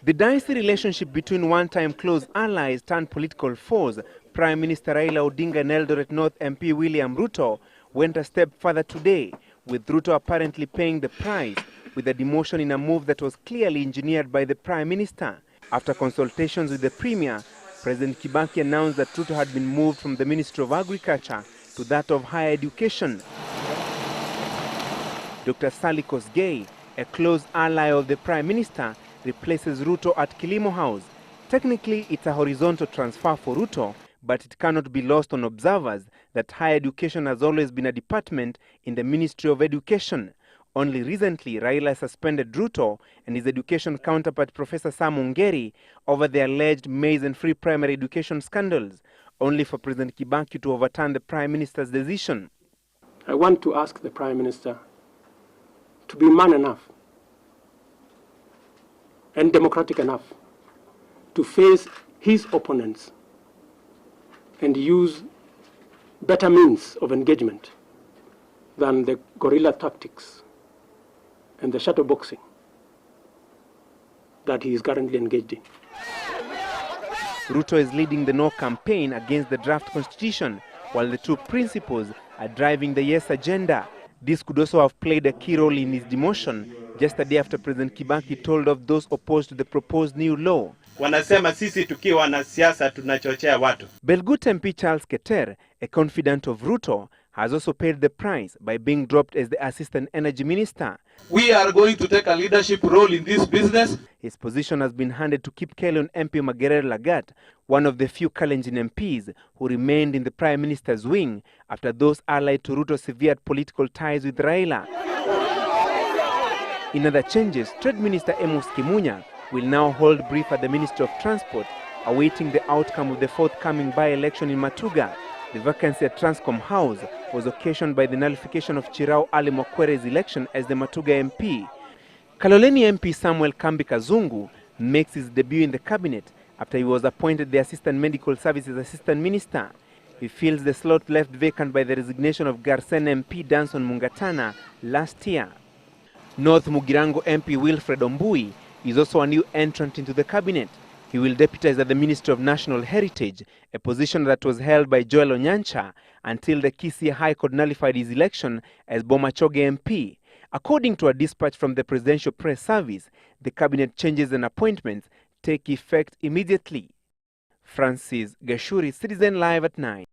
The dicey relationship between one-time close allies turned political foes, Prime Minister Raila Odinga and Eldoret North MP William Ruto, went a step further today, with Ruto apparently paying the price with a demotion in a move that was clearly engineered by the Prime Minister. After consultations with the Premier, President Kibaki announced that Ruto had been moved from the Ministry of Agriculture to that of Higher Education. Dr. Sally Kosgei, a close ally of the Prime Minister, replaces Ruto at Kilimo House. Technically, it's a horizontal transfer for Ruto, but it cannot be lost on observers that higher education has always been a department in the Ministry of Education. Only recently, Raila suspended Ruto and his education counterpart Professor Sam Ongeri over the alleged maize and free primary education scandals, only for President Kibaki to overturn the Prime Minister's decision. I want to ask the Prime Minister to be man enough and democratic enough to face his opponents and use better means of engagement than the guerrilla tactics and the shadow boxing that he is currently engaged in. Ruto is leading the No campaign against the draft constitution, while the two principals are driving the Yes agenda. This could also have played a key role in his demotion just a day after President Kibaki told of those opposed to the proposed new law. Wanasema sisi tukiwa wanasiasa tunachochea watu. Belgut MP Charles Keter, a confidant of Ruto, has also paid the price by being dropped as the Assistant Energy Minister. We are going to take a leadership role in this business. His position has been handed to Kipkelion MP Magerer Langat, one of the few Kalenjin MPs who remained in the Prime Minister's wing after those allied to Ruto severed political ties with Raila. In other changes, Trade Minister Amos Kimunya will now hold brief at the Ministry of Transport, awaiting the outcome of the forthcoming by-election in Matuga. The vacancy at Transcom House was occasioned by the nullification of Chirao Ali Mwakwere's election as the Matuga MP. Kaloleni MP Samuel Kambi Kazungu makes his debut in the cabinet after he was appointed the Assistant Medical Services Assistant Minister. He fills the slot left vacant by the resignation of Garsen MP Danson Mungatana last year. North Mugirango MP WILFRED OMBUI is also a new entrant into the cabinet. He will deputize at the Ministry of National Heritage, a position that was held by Joel Onyancha until the Kisii High Court nullified his election as Bomachoge MP. According to a dispatch from the Presidential Press Service, the cabinet changes and appointments take effect immediately. Francis Gachuri, Citizen Live at 9.